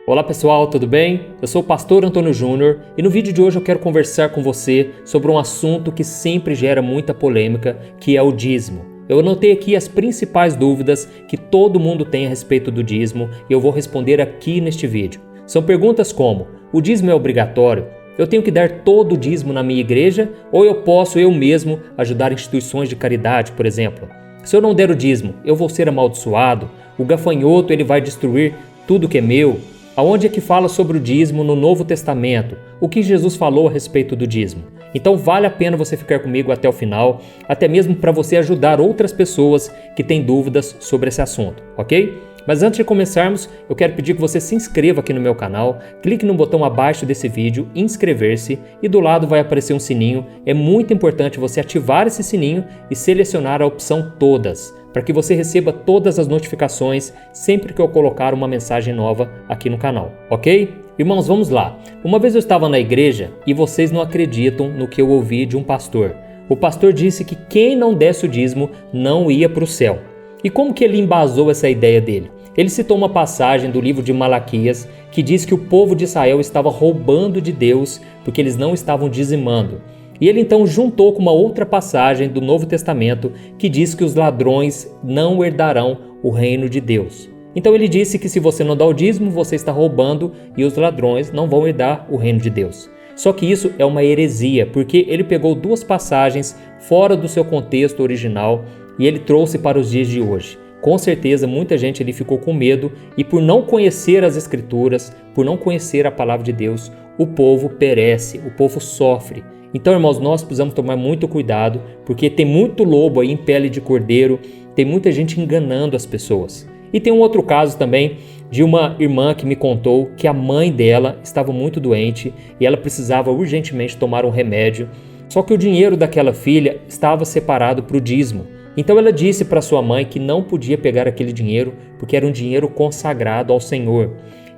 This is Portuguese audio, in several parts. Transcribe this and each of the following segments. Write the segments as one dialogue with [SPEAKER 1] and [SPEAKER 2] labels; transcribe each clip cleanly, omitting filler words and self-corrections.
[SPEAKER 1] Olá pessoal, tudo bem? Eu sou o pastor Antônio Júnior e no vídeo de hoje eu quero conversar com você sobre um assunto que sempre gera muita polêmica, que é o dízimo. Eu anotei aqui as principais dúvidas que todo mundo tem a respeito do dízimo e eu vou responder aqui neste vídeo. São perguntas como: o dízimo é obrigatório? Eu tenho que dar todo o dízimo na minha igreja ou eu posso eu mesmo ajudar instituições de caridade, por exemplo? Se eu não der o dízimo, eu vou ser amaldiçoado? O gafanhoto ele vai destruir tudo que é meu? Aonde é que fala sobre o dízimo no Novo Testamento? O que Jesus falou a respeito do dízimo? Então vale a pena você ficar comigo até o final, até mesmo para você ajudar outras pessoas que têm dúvidas sobre esse assunto, ok? Mas antes de começarmos, eu quero pedir que você se inscreva aqui no meu canal, clique no botão abaixo desse vídeo, inscrever-se, e do lado vai aparecer um sininho. É muito importante você ativar esse sininho e selecionar a opção todas, para que você receba todas as notificações sempre que eu colocar uma mensagem nova aqui no canal, ok? Irmãos, vamos lá. Uma vez eu estava na igreja e vocês não acreditam no que eu ouvi de um pastor. O pastor disse que quem não desse o dízimo não ia para o céu. E como que ele embasou essa ideia dele? Ele citou uma passagem do livro de Malaquias que diz que o povo de Israel estava roubando de Deus porque eles não estavam dizimando. E ele então juntou com uma outra passagem do Novo Testamento que diz que os ladrões não herdarão o reino de Deus. Então ele disse que se você não dá o dízimo, você está roubando e os ladrões não vão herdar o reino de Deus. Só que isso é uma heresia, porque ele pegou duas passagens fora do seu contexto original e ele trouxe para os dias de hoje. Com certeza muita gente ali ficou com medo e por não conhecer as Escrituras, por não conhecer a palavra de Deus, o povo perece, o povo sofre. Então, irmãos, nós precisamos tomar muito cuidado, porque tem muito lobo aí em pele de cordeiro, tem muita gente enganando as pessoas. E tem um outro caso também de uma irmã que me contou que a mãe dela estava muito doente e ela precisava urgentemente tomar um remédio, só que o dinheiro daquela filha estava separado para o dízimo. Então ela disse para sua mãe que não podia pegar aquele dinheiro porque era um dinheiro consagrado ao Senhor.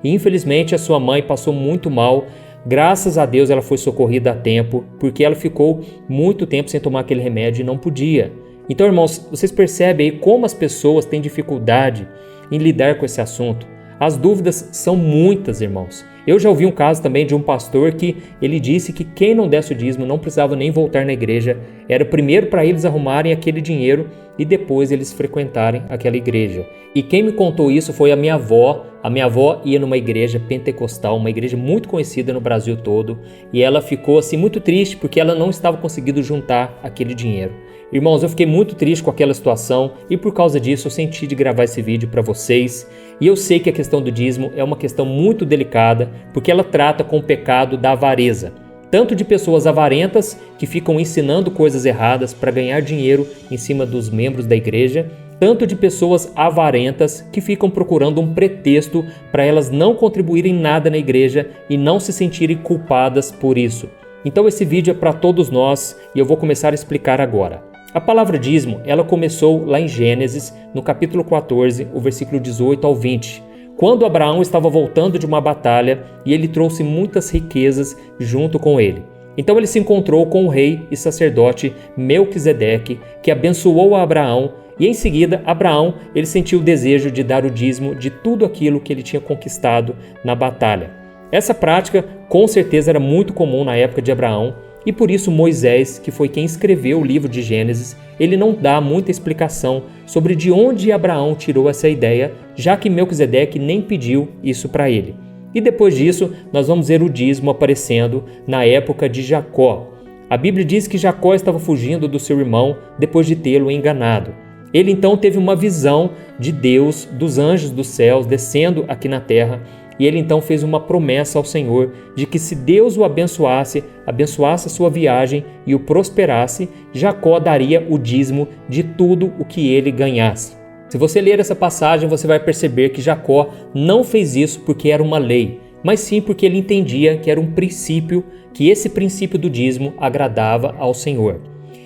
[SPEAKER 1] E infelizmente a sua mãe passou muito mal. Graças a Deus ela foi socorrida a tempo, porque ela ficou muito tempo sem tomar aquele remédio e não podia. Então, irmãos, vocês percebem aí como as pessoas têm dificuldade em lidar com esse assunto. As dúvidas são muitas, irmãos. Eu já ouvi um caso também de um pastor que ele disse que quem não desse o dízimo não precisava nem voltar na igreja. Era primeiro para eles arrumarem aquele dinheiro e depois eles frequentarem aquela igreja. E quem me contou isso foi a minha avó. A minha avó ia numa igreja pentecostal, uma igreja muito conhecida no Brasil todo, e ela ficou assim muito triste porque ela não estava conseguindo juntar aquele dinheiro. Irmãos, eu fiquei muito triste com aquela situação e por causa disso eu senti de gravar esse vídeo para vocês. E eu sei que a questão do dízimo é uma questão muito delicada porque ela trata com o pecado da avareza. Tanto de pessoas avarentas que ficam ensinando coisas erradas para ganhar dinheiro em cima dos membros da igreja, tanto de pessoas avarentas que ficam procurando um pretexto para elas não contribuírem nada na igreja e não se sentirem culpadas por isso. Então esse vídeo é para todos nós e eu vou começar a explicar agora. A palavra dízimo, ela começou lá em Gênesis, no capítulo 14, o versículo 18 ao 20, quando Abraão estava voltando de uma batalha e ele trouxe muitas riquezas junto com ele. Então ele se encontrou com o rei e sacerdote Melquisedeque, que abençoou a Abraão, e em seguida Abraão ele sentiu o desejo de dar o dízimo de tudo aquilo que ele tinha conquistado na batalha. Essa prática com certeza era muito comum na época de Abraão, e por isso Moisés, que foi quem escreveu o livro de Gênesis, ele não dá muita explicação sobre de onde Abraão tirou essa ideia, já que Melquisedeque nem pediu isso para ele. E depois disso, nós vamos ver o dízimo aparecendo na época de Jacó. A Bíblia diz que Jacó estava fugindo do seu irmão depois de tê-lo enganado. Ele então teve uma visão de Deus, dos anjos dos céus descendo aqui na terra, e ele então fez uma promessa ao Senhor de que se Deus o abençoasse a sua viagem e o prosperasse, Jacó daria o dízimo de tudo o que ele ganhasse. Se você ler essa passagem, você vai perceber que Jacó não fez isso porque era uma lei, mas sim porque ele entendia que era um princípio, que esse princípio do dízimo agradava ao Senhor.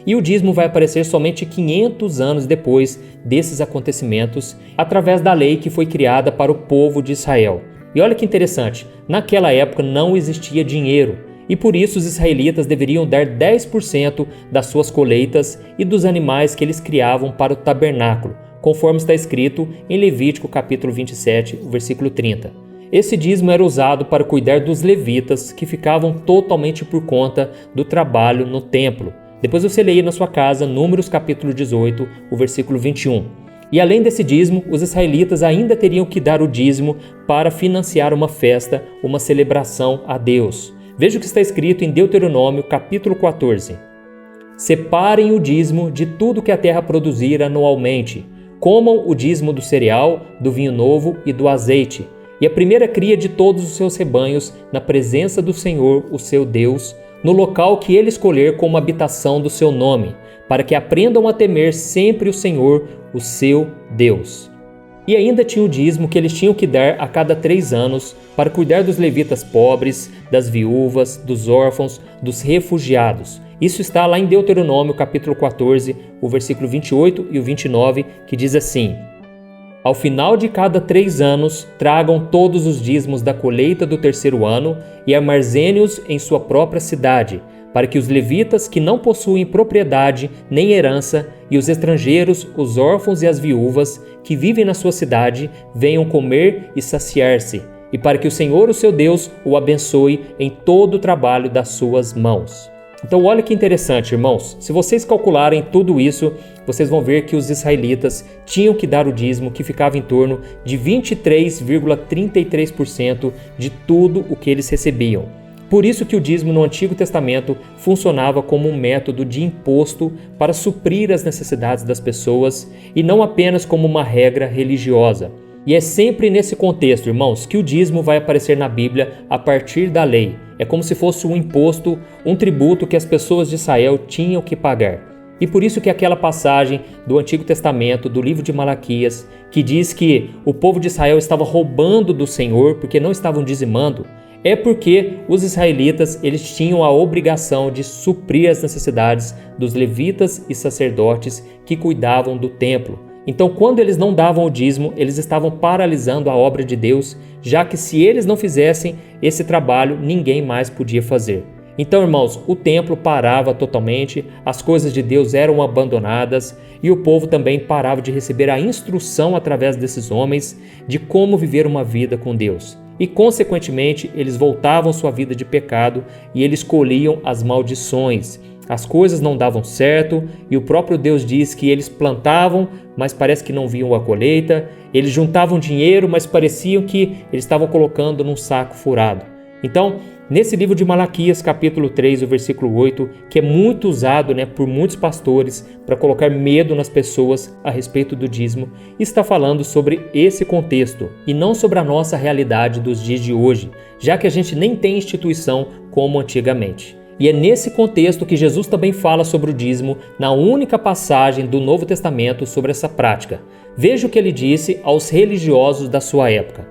[SPEAKER 1] E o dízimo vai aparecer somente 500 anos depois desses acontecimentos, através da lei que foi criada para o povo de Israel. E olha que interessante, naquela época não existia dinheiro, e por isso os israelitas deveriam dar 10% das suas colheitas e dos animais que eles criavam para o tabernáculo, conforme está escrito em Levítico capítulo 27, versículo 30. Esse dízimo era usado para cuidar dos levitas, que ficavam totalmente por conta do trabalho no templo. Depois você lê aí na sua casa, Números capítulo 18, o versículo 21. E além desse dízimo, os israelitas ainda teriam que dar o dízimo para financiar uma festa, uma celebração a Deus. Veja o que está escrito em Deuteronômio capítulo 14. Separem o dízimo de tudo que a terra produzir anualmente. Comam o dízimo do cereal, do vinho novo e do azeite, e a primeira cria de todos os seus rebanhos na presença do Senhor, o seu Deus, no local que ele escolher como habitação do seu nome, para que aprendam a temer sempre o Senhor, o seu Deus. E ainda tinha o dízimo que eles tinham que dar a cada 3 anos para cuidar dos levitas pobres, das viúvas, dos órfãos, dos refugiados. Isso está lá em Deuteronômio capítulo 14, o versículo 28 e o 29, que diz assim: Ao final de cada 3 anos, tragam todos os dízimos da colheita do 3º ano e armazene-os em sua própria cidade, para que os levitas que não possuem propriedade nem herança e os estrangeiros, os órfãos e as viúvas que vivem na sua cidade venham comer e saciar-se, e para que o Senhor, o seu Deus, o abençoe em todo o trabalho das suas mãos. Então olha que interessante, irmãos. Se vocês calcularem tudo isso, vocês vão ver que os israelitas tinham que dar o dízimo, que ficava em torno de 23,33% de tudo o que eles recebiam. Por isso que o dízimo no Antigo Testamento funcionava como um método de imposto para suprir as necessidades das pessoas e não apenas como uma regra religiosa. E é sempre nesse contexto, irmãos, que o dízimo vai aparecer na Bíblia a partir da lei. É como se fosse um imposto, um tributo que as pessoas de Israel tinham que pagar. E por isso que aquela passagem do Antigo Testamento, do livro de Malaquias, que diz que o povo de Israel estava roubando do Senhor porque não estavam dizimando, é porque os israelitas eles tinham a obrigação de suprir as necessidades dos levitas e sacerdotes que cuidavam do templo. Então, quando eles não davam o dízimo, eles estavam paralisando a obra de Deus, já que se eles não fizessem esse trabalho, ninguém mais podia fazer. Então, irmãos, o templo parava totalmente, as coisas de Deus eram abandonadas e o povo também parava de receber a instrução através desses homens de como viver uma vida com Deus. E, consequentemente, eles voltavam sua vida de pecado e eles colhiam as maldições. As coisas não davam certo e o próprio Deus diz que eles plantavam, mas parece que não viam a colheita. Eles juntavam dinheiro, mas pareciam que eles estavam colocando num saco furado. Então, nesse livro de Malaquias, capítulo 3, o versículo 8, que é muito usado por muitos pastores para colocar medo nas pessoas a respeito do dízimo, está falando sobre esse contexto e não sobre a nossa realidade dos dias de hoje, já que a gente nem tem instituição como antigamente. E é nesse contexto que Jesus também fala sobre o dízimo na única passagem do Novo Testamento sobre essa prática. Veja o que ele disse aos religiosos da sua época.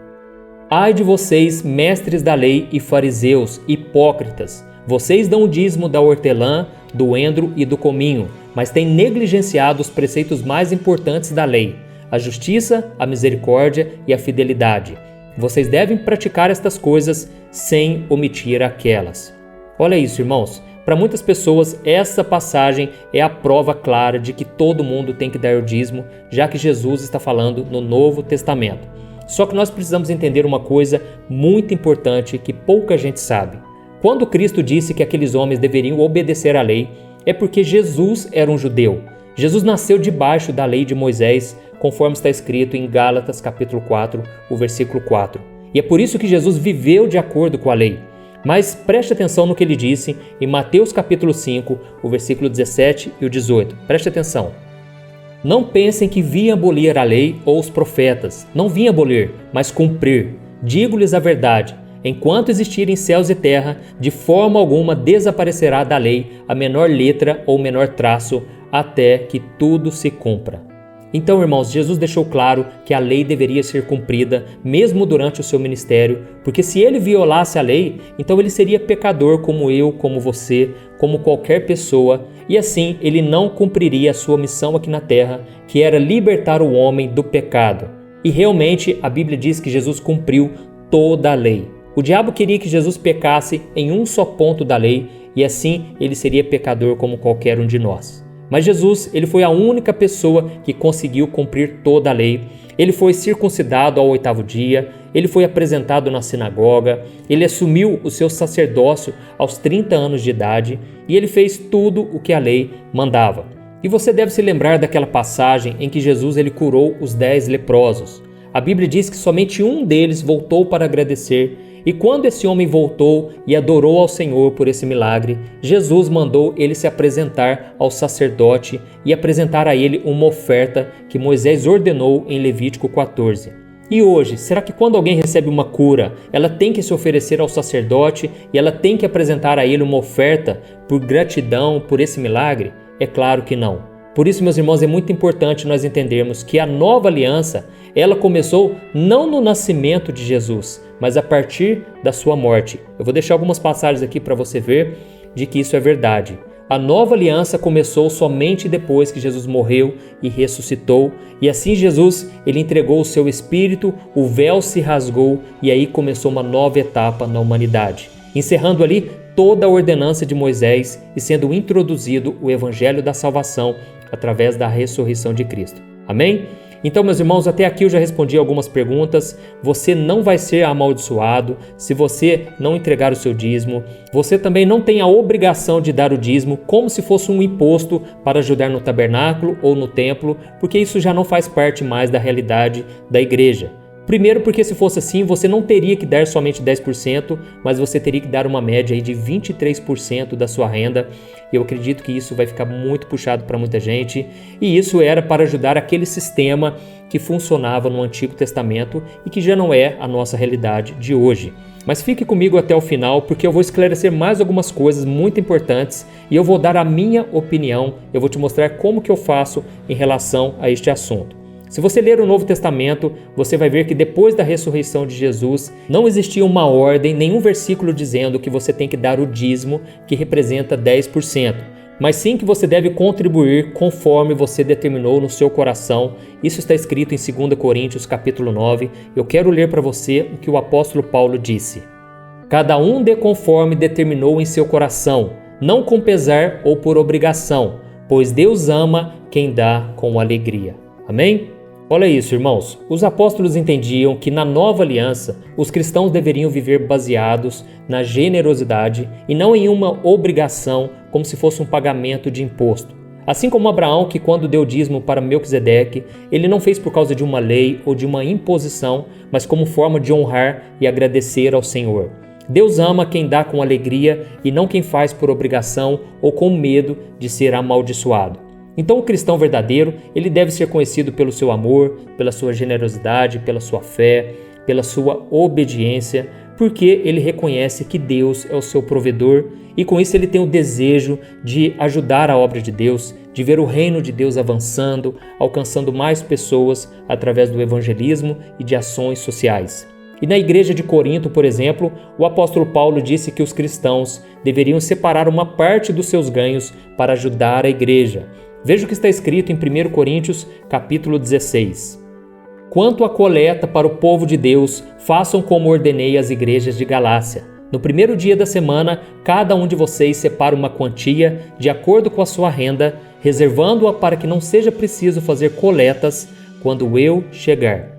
[SPEAKER 1] Ai de vocês, mestres da lei e fariseus, hipócritas! Vocês dão o dízimo da hortelã, do endro e do cominho, mas têm negligenciado os preceitos mais importantes da lei, a justiça, a misericórdia e a fidelidade. Vocês devem praticar estas coisas sem omitir aquelas. Olha isso, irmãos. Para muitas pessoas, essa passagem é a prova clara de que todo mundo tem que dar o dízimo, já que Jesus está falando no Novo Testamento. Só que nós precisamos entender uma coisa muito importante que pouca gente sabe. Quando Cristo disse que aqueles homens deveriam obedecer à lei, é porque Jesus era um judeu. Jesus nasceu debaixo da lei de Moisés, conforme está escrito em Gálatas capítulo 4, o versículo 4. E é por isso que Jesus viveu de acordo com a lei. Mas preste atenção no que ele disse em Mateus capítulo 5, o versículo 17 e o 18. Preste atenção. Não pensem que vim abolir a lei ou os profetas. Não vim abolir, mas cumprir. Digo-lhes a verdade. Enquanto existirem céus e terra, de forma alguma desaparecerá da lei a menor letra ou menor traço, até que tudo se cumpra. Então, irmãos, Jesus deixou claro que a lei deveria ser cumprida mesmo durante o seu ministério, porque se ele violasse a lei, então ele seria pecador como eu, como você, como qualquer pessoa, e assim ele não cumpriria a sua missão aqui na terra, que era libertar o homem do pecado. E realmente a Bíblia diz que Jesus cumpriu toda a lei. O diabo queria que Jesus pecasse em um só ponto da lei, e assim ele seria pecador como qualquer um de nós. Mas Jesus, ele foi a única pessoa que conseguiu cumprir toda a lei. Ele foi circuncidado ao 8º dia, ele foi apresentado na sinagoga, ele assumiu o seu sacerdócio aos 30 anos de idade e ele fez tudo o que a lei mandava. E você deve se lembrar daquela passagem em que Jesus ele curou os 10 leprosos. A Bíblia diz que somente um deles voltou para agradecer, e quando esse homem voltou e adorou ao Senhor por esse milagre, Jesus mandou ele se apresentar ao sacerdote e apresentar a ele uma oferta que Moisés ordenou em Levítico 14. E hoje, será que quando alguém recebe uma cura, ela tem que se oferecer ao sacerdote e ela tem que apresentar a ele uma oferta por gratidão por esse milagre? É claro que não. Por isso, meus irmãos, é muito importante nós entendermos que a nova aliança, ela começou não no nascimento de Jesus, mas a partir da sua morte. Eu vou deixar algumas passagens aqui para você ver de que isso é verdade. A nova aliança começou somente depois que Jesus morreu e ressuscitou, e assim Jesus, ele entregou o seu espírito, o véu se rasgou e aí começou uma nova etapa na humanidade, encerrando ali toda a ordenança de Moisés e sendo introduzido o evangelho da salvação através da ressurreição de Cristo. Amém? Então, meus irmãos, até aqui eu já respondi algumas perguntas. Você não vai ser amaldiçoado se você não entregar o seu dízimo. Você também não tem a obrigação de dar o dízimo como se fosse um imposto para ajudar no tabernáculo ou no templo, porque isso já não faz parte mais da realidade da igreja. Primeiro porque se fosse assim, você não teria que dar somente 10%, mas você teria que dar uma média aí de 23% da sua renda. Eu acredito que isso vai ficar muito puxado para muita gente. E isso era para ajudar aquele sistema que funcionava no Antigo Testamento e que já não é a nossa realidade de hoje. Mas fique comigo até o final, porque eu vou esclarecer mais algumas coisas muito importantes e eu vou dar a minha opinião. Eu vou te mostrar como que eu faço em relação a este assunto. Se você ler o Novo Testamento, você vai ver que depois da ressurreição de Jesus, não existia uma ordem, nenhum versículo dizendo que você tem que dar o dízimo, que representa 10%, mas sim que você deve contribuir conforme você determinou no seu coração. Isso está escrito em 2 Coríntios capítulo 9. Eu quero ler para você o que o apóstolo Paulo disse. Cada um dê conforme determinou em seu coração, não com pesar ou por obrigação, pois Deus ama quem dá com alegria. Amém? Olha isso, irmãos. Os apóstolos entendiam que na nova aliança, os cristãos deveriam viver baseados na generosidade e não em uma obrigação, como se fosse um pagamento de imposto. Assim como Abraão, que quando deu dízimo para Melquisedeque, ele não fez por causa de uma lei ou de uma imposição, mas como forma de honrar e agradecer ao Senhor. Deus ama quem dá com alegria e não quem faz por obrigação ou com medo de ser amaldiçoado. Então o cristão verdadeiro, ele deve ser conhecido pelo seu amor, pela sua generosidade, pela sua fé, pela sua obediência, porque ele reconhece que Deus é o seu provedor e com isso ele tem o desejo de ajudar a obra de Deus, de ver o reino de Deus avançando, alcançando mais pessoas através do evangelismo e de ações sociais. E na igreja de Corinto, por exemplo, o apóstolo Paulo disse que os cristãos deveriam separar uma parte dos seus ganhos para ajudar a igreja. Veja o que está escrito em 1 Coríntios, capítulo 16. Quanto à coleta para o povo de Deus, façam como ordenei às igrejas de Galácia. No primeiro dia da semana, cada um de vocês separa uma quantia de acordo com a sua renda, reservando-a para que não seja preciso fazer coletas quando eu chegar.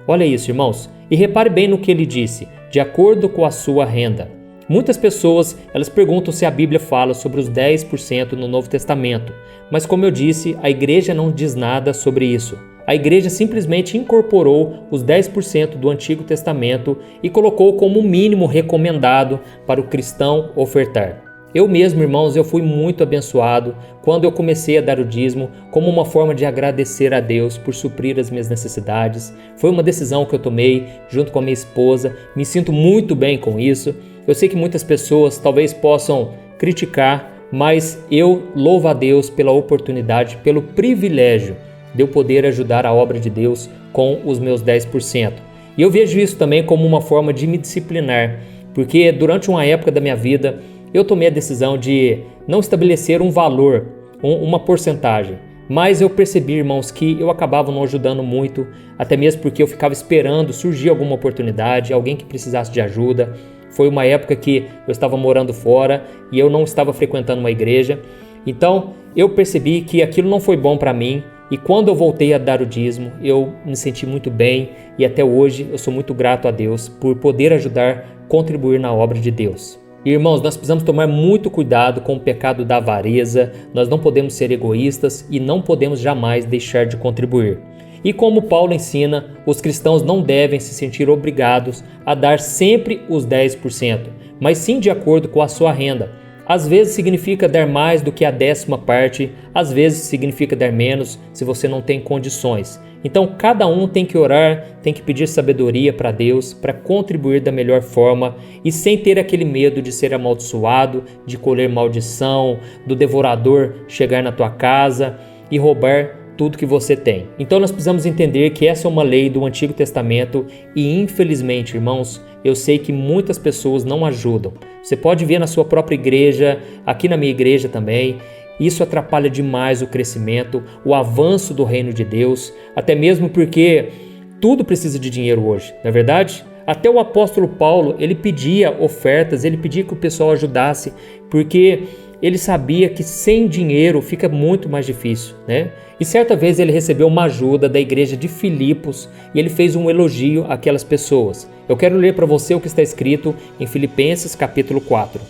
[SPEAKER 1] Olha isso, irmãos. E repare bem no que ele disse, de acordo com a sua renda. Muitas pessoas, elas perguntam se a Bíblia fala sobre os 10% no Novo Testamento, mas como eu disse, a igreja não diz nada sobre isso. A igreja simplesmente incorporou os 10% do Antigo Testamento e colocou como o mínimo recomendado para o cristão ofertar. Eu mesmo, irmãos, eu fui muito abençoado quando eu comecei a dar o dízimo como uma forma de agradecer a Deus por suprir as minhas necessidades. Foi uma decisão que eu tomei junto com a minha esposa, me sinto muito bem com isso. Eu sei que muitas pessoas talvez possam criticar, mas eu louvo a Deus pela oportunidade, pelo privilégio de eu poder ajudar a obra de Deus com os meus 10%. E eu vejo isso também como uma forma de me disciplinar, porque durante uma época da minha vida eu tomei a decisão de não estabelecer um valor, uma porcentagem, mas eu percebi, irmãos, que eu acabava não ajudando muito, até mesmo porque eu ficava esperando surgir alguma oportunidade, alguém que precisasse de ajuda. Foi uma época que eu estava morando fora e eu não estava frequentando uma igreja. Então eu percebi que aquilo não foi bom para mim E quando eu voltei a dar o dízimo, eu me senti muito bem e até hoje eu sou muito grato a Deus por poder ajudar, contribuir na obra de Deus. Irmãos, nós precisamos tomar muito cuidado com o pecado da avareza, nós não podemos ser egoístas e não podemos jamais deixar de contribuir. E como Paulo ensina, os cristãos não devem se sentir obrigados a dar sempre os 10%, mas sim de acordo com a sua renda. Às vezes significa dar mais do que a 10ª parte, às vezes significa dar menos se você não tem condições. Então cada um tem que orar, tem que pedir sabedoria para Deus para contribuir da melhor forma e sem ter aquele medo de ser amaldiçoado, de colher maldição, do devorador chegar na tua casa e roubar tudo que você tem. Então nós precisamos entender que essa é uma lei do Antigo Testamento e infelizmente, irmãos, eu sei que muitas pessoas não ajudam. Você pode ver na sua própria igreja, aqui na minha igreja também. Isso atrapalha demais o crescimento, o avanço do reino de Deus, até mesmo porque tudo precisa de dinheiro hoje, não é verdade? Até o apóstolo Paulo, ele pedia ofertas, ele pedia que o pessoal ajudasse, porque ele sabia que sem dinheiro fica muito mais difícil, né? E certa vez ele recebeu uma ajuda da igreja de Filipos e ele fez um elogio àquelas pessoas. Eu quero ler para você o que está escrito em Filipenses capítulo 4.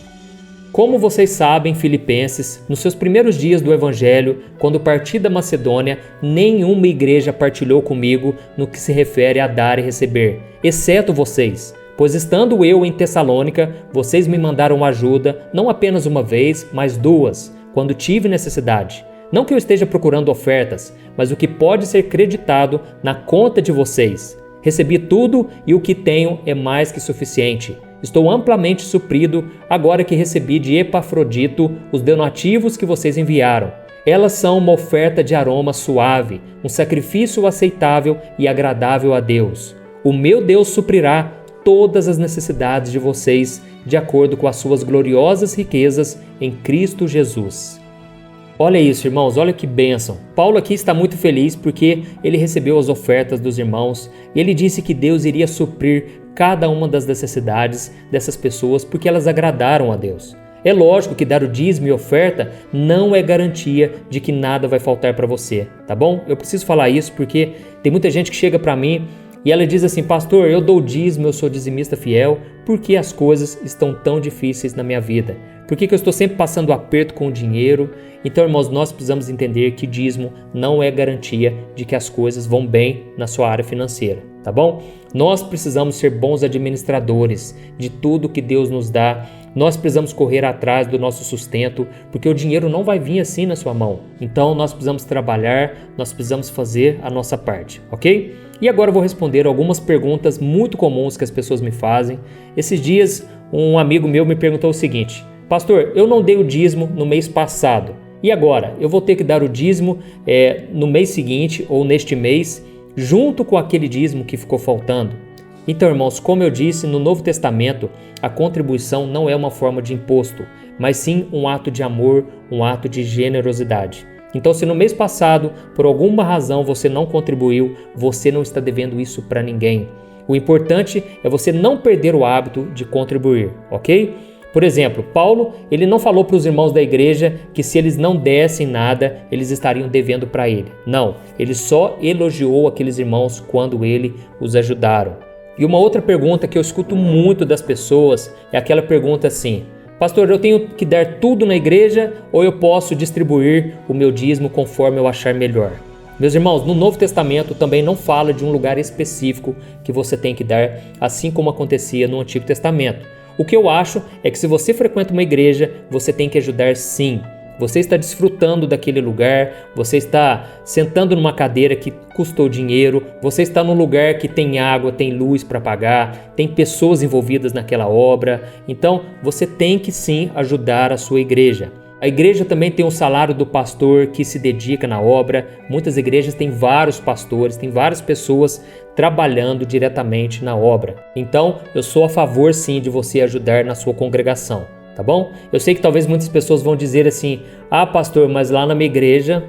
[SPEAKER 1] Como vocês sabem, Filipenses, nos seus primeiros dias do Evangelho, quando parti da Macedônia, nenhuma igreja partilhou comigo no que se refere a dar e receber, exceto vocês. Pois estando eu em Tessalônica, vocês me mandaram ajuda, não apenas uma vez, mas 2, quando tive necessidade. Não que eu esteja procurando ofertas, mas o que pode ser creditado na conta de vocês. Recebi tudo e o que tenho é mais que suficiente. Estou amplamente suprido agora que recebi de Epafrodito os donativos que vocês enviaram. Elas são uma oferta de aroma suave, um sacrifício aceitável e agradável a Deus. O meu Deus suprirá todas as necessidades de vocês, de acordo com as suas gloriosas riquezas em Cristo Jesus. Olha isso, irmãos, olha que bênção. Paulo aqui está muito feliz porque ele recebeu as ofertas dos irmãos e ele disse que Deus iria suprir cada uma das necessidades dessas pessoas porque elas agradaram a Deus. É lógico que dar o dízimo e oferta não é garantia de que nada vai faltar para você, tá bom? Eu preciso falar isso porque tem muita gente que chega para mim e ela diz assim: pastor, eu dou dízimo, eu sou dizimista fiel, por que as coisas estão tão difíceis na minha vida? Por que eu estou sempre passando aperto com o dinheiro? Então, irmãos, nós precisamos entender que dízimo não é garantia de que as coisas vão bem na sua área financeira, tá bom? Nós precisamos ser bons administradores de tudo que Deus nos dá. Nós precisamos correr atrás do nosso sustento, porque o dinheiro não vai vir assim na sua mão. Então, nós precisamos trabalhar, nós precisamos fazer a nossa parte, ok? E agora eu vou responder algumas perguntas muito comuns que as pessoas me fazem. Esses dias, um amigo meu me perguntou o seguinte: pastor, eu não dei o dízimo no mês passado. E agora? Eu vou ter que dar o dízimo no mês seguinte ou neste mês, junto com aquele dízimo que ficou faltando? Então, irmãos, como eu disse, no Novo Testamento, a contribuição não é uma forma de imposto, mas sim um ato de amor, um ato de generosidade. Então, se no mês passado, por alguma razão, você não contribuiu, você não está devendo isso para ninguém. O importante é você não perder o hábito de contribuir, ok? Por exemplo, Paulo, ele não falou para os irmãos da igreja que se eles não dessem nada, eles estariam devendo para ele. Não, ele só elogiou aqueles irmãos quando ele os ajudaram. E uma outra pergunta que eu escuto muito das pessoas é aquela pergunta assim: pastor, eu tenho que dar tudo na igreja ou eu posso distribuir o meu dízimo conforme eu achar melhor? Meus irmãos, no Novo Testamento também não fala de um lugar específico que você tem que dar, assim como acontecia no Antigo Testamento. O que eu acho é que se você frequenta uma igreja, você tem que ajudar sim. Você está desfrutando daquele lugar, você está sentando numa cadeira que custou dinheiro, você está num lugar que tem água, tem luz para pagar, tem pessoas envolvidas naquela obra. Então, você tem que sim ajudar a sua igreja. A igreja também tem um salário do pastor que se dedica na obra. Muitas igrejas têm vários pastores, tem várias pessoas trabalhando diretamente na obra. Então, eu sou a favor sim de você ajudar na sua congregação, tá bom? Eu sei que talvez muitas pessoas vão dizer assim: ah, pastor, mas lá na minha igreja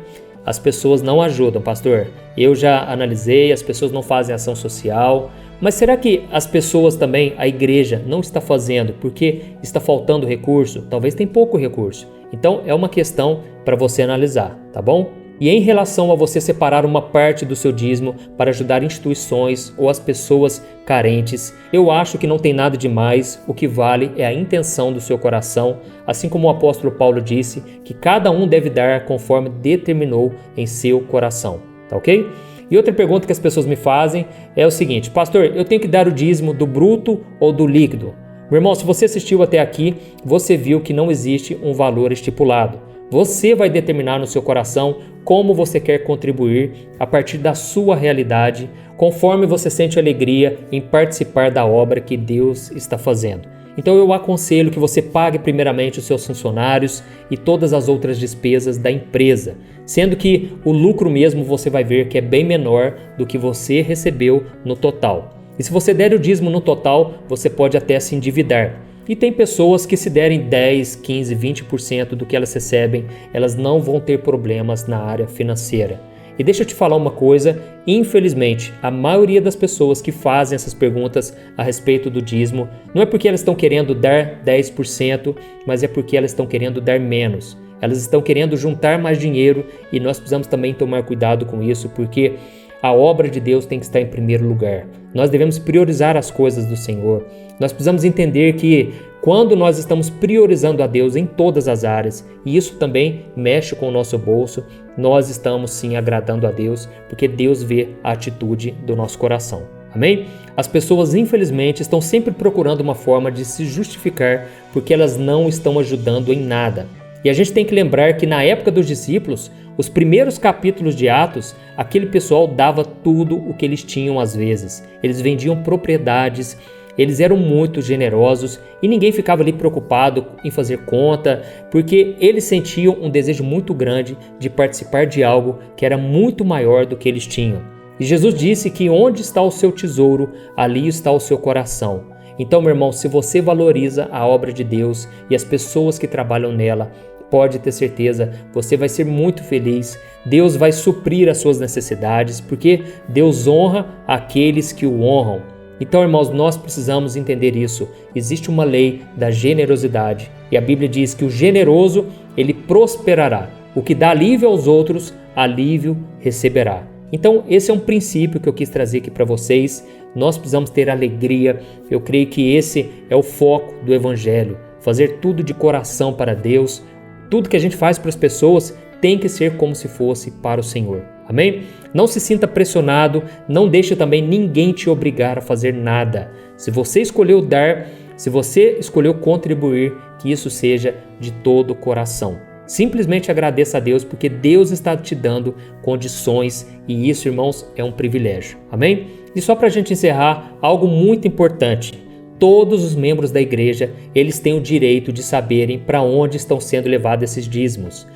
[SPEAKER 1] as pessoas não ajudam, pastor. Eu já analisei, as pessoas não fazem ação social. Mas será que as pessoas também, a igreja, não está fazendo porque está faltando recurso? Talvez tem pouco recurso. Então é uma questão para você analisar, tá bom? E em relação a você separar uma parte do seu dízimo para ajudar instituições ou as pessoas carentes, eu acho que não tem nada de mais, o que vale é a intenção do seu coração, assim como o apóstolo Paulo disse, que cada um deve dar conforme determinou em seu coração, tá ok? E outra pergunta que as pessoas me fazem é o seguinte: pastor, eu tenho que dar o dízimo do bruto ou do líquido? Meu irmão, se você assistiu até aqui, você viu que não existe um valor estipulado. Você vai determinar no seu coração como você quer contribuir a partir da sua realidade, conforme você sente alegria em participar da obra que Deus está fazendo. Então eu aconselho que você pague primeiramente os seus funcionários e todas as outras despesas da empresa, sendo que o lucro mesmo você vai ver que é bem menor do que você recebeu no total. E se você der o dízimo no total, você pode até se endividar. E tem pessoas que se derem 10, 15, 20% do que elas recebem, elas não vão ter problemas na área financeira. E deixa eu te falar uma coisa, infelizmente, a maioria das pessoas que fazem essas perguntas a respeito do dízimo, não é porque elas estão querendo dar 10%, mas é porque elas estão querendo dar menos. Elas estão querendo juntar mais dinheiro e nós precisamos também tomar cuidado com isso, porque a obra de Deus tem que estar em primeiro lugar. Nós devemos priorizar as coisas do Senhor. Nós precisamos entender que quando nós estamos priorizando a Deus em todas as áreas, e isso também mexe com o nosso bolso, nós estamos sim agradando a Deus, porque Deus vê a atitude do nosso coração. Amém? As pessoas, infelizmente, estão sempre procurando uma forma de se justificar porque elas não estão ajudando em nada. E a gente tem que lembrar que na época dos discípulos, os primeiros capítulos de Atos, aquele pessoal dava tudo o que eles tinham às vezes. Eles vendiam propriedades, eles eram muito generosos e ninguém ficava ali preocupado em fazer conta, porque eles sentiam um desejo muito grande de participar de algo que era muito maior do que eles tinham. E Jesus disse que onde está o seu tesouro, ali está o seu coração. Então, meu irmão, se você valoriza a obra de Deus e as pessoas que trabalham nela, pode ter certeza, você vai ser muito feliz. Deus vai suprir as suas necessidades, porque Deus honra aqueles que o honram. Então, irmãos, nós precisamos entender isso. Existe uma lei da generosidade e a Bíblia diz que o generoso, ele prosperará. O que dá alívio aos outros, alívio receberá. Então, esse é um princípio que eu quis trazer aqui para vocês. Nós precisamos ter alegria. Eu creio que esse é o foco do Evangelho. Fazer tudo de coração para Deus. Tudo que a gente faz para as pessoas tem que ser como se fosse para o Senhor. Amém? Não se sinta pressionado, não deixe também ninguém te obrigar a fazer nada. Se você escolheu dar, se você escolheu contribuir, que isso seja de todo o coração. Simplesmente agradeça a Deus, porque Deus está te dando condições e isso, irmãos, é um privilégio. Amém? E só para a gente encerrar, algo muito importante. Todos os membros da igreja, eles têm o direito de saberem para onde estão sendo levados esses dízimos.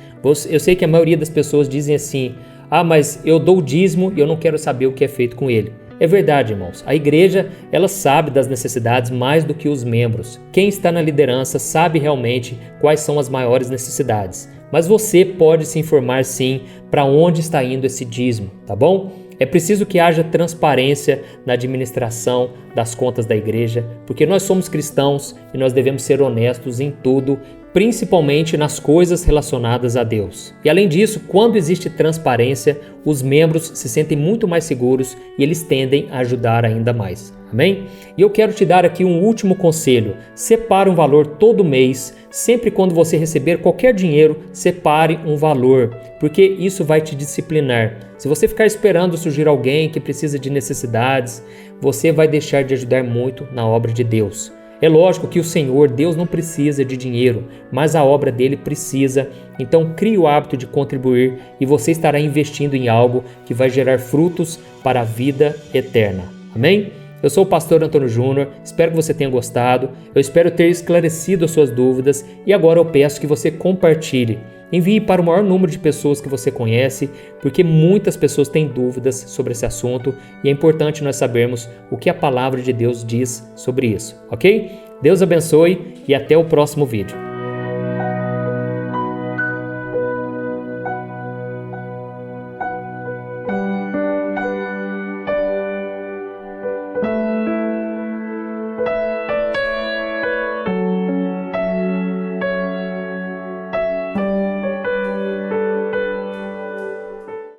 [SPEAKER 1] Eu sei que a maioria das pessoas dizem assim: mas eu dou o dízimo e eu não quero saber o que é feito com ele. É verdade, irmãos. A igreja, ela sabe das necessidades mais do que os membros. Quem está na liderança sabe realmente quais são as maiores necessidades. Mas você pode se informar sim para onde está indo esse dízimo, tá bom? É preciso que haja transparência na administração das contas da igreja, porque nós somos cristãos e nós devemos ser honestos em tudo, principalmente nas coisas relacionadas a Deus. E além disso, quando existe transparência, os membros se sentem muito mais seguros e eles tendem a ajudar ainda mais. Amém? E eu quero te dar aqui um último conselho. Separe um valor todo mês. Sempre quando você receber qualquer dinheiro, separe um valor, porque isso vai te disciplinar. Se você ficar esperando surgir alguém que precisa de necessidades, você vai deixar de ajudar muito na obra de Deus. É lógico que o Senhor, Deus não precisa de dinheiro, mas a obra dele precisa. Então crie o hábito de contribuir e você estará investindo em algo que vai gerar frutos para a vida eterna. Amém? Eu sou o pastor Antônio Júnior, espero que você tenha gostado, eu espero ter esclarecido as suas dúvidas e agora eu peço que você compartilhe. Envie para o maior número de pessoas que você conhece, porque muitas pessoas têm dúvidas sobre esse assunto e é importante nós sabermos o que a palavra de Deus diz sobre isso, ok? Deus abençoe e até o próximo vídeo.